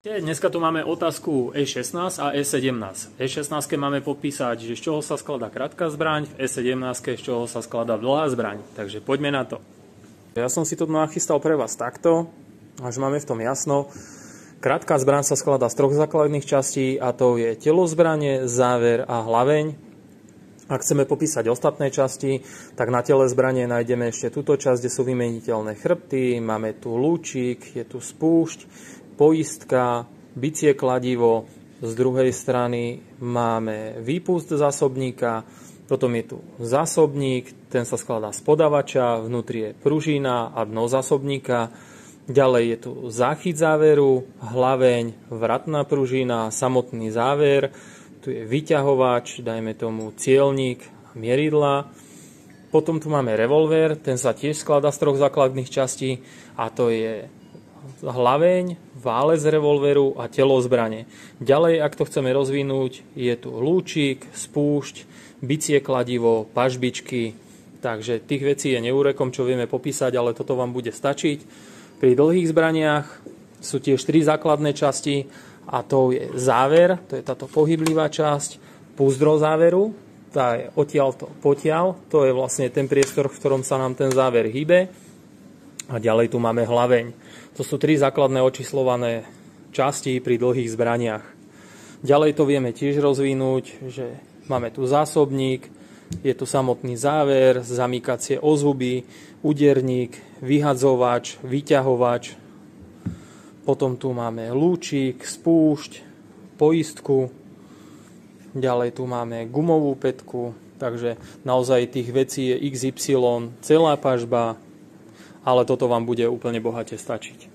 Dneska tu máme otázku E16 a E17. V E16 máme popísať, že z čoho sa skladá krátka zbraň, v E17 z čoho sa skladá dlhá zbraň. Takže poďme na to. Ja som si to nachystal pre vás takto, až máme v tom jasno. Krátka zbraň sa skladá z troch základných častí, a to je telo zbrane, záver a hlaveň. Ak chceme popísať ostatné časti, tak na tele zbrane nájdeme ešte túto časť, kde sú vymeniteľné chrbty, máme tu lúčik, je tu spúšť, poistka, bicie kladivo, z druhej strany máme výpust zásobníka, potom je tu zásobník, ten sa skladá z podávača, vnútri je pružina a dno zásobníka, ďalej je tu záchyt záveru, hlaveň, vratná pružina, samotný záver, tu je vyťahovač, dajme tomu cielnik, mieridla. Potom tu máme revolver, ten sa tiež skladá z troch základných častí, a to je hlaveň, válec revolveru a telo zbrane. Ďalej, ak to chceme rozvinúť, je tu lúčik, spúšť, bicie kladivo, pažbičky. Takže tých vecí je neúrekom, čo vieme popísať, ale toto vám bude stačiť. Pri dlhých zbraniach sú tiež tri základné časti, a to je záver, to je táto pohyblivá časť, púzdro záveru, tá je odtiaľto potiaľ, to je vlastne ten priestor, v ktorom sa nám ten záver hýbe. A ďalej tu máme hlaveň. To sú tri základné očíslované časti pri dlhých zbraniach. Ďalej to vieme tiež rozvinúť, že máme tu zásobník, je tu samotný záver, zamykacie ozhuby, úderník, vyhadzovač, vyťahovač. Potom tu máme lúčik, spúšť, poistku. Ďalej tu máme gumovú pätku. Takže naozaj tých vecí je XY, celá pažba, ale toto vám bude úplne bohate stačiť.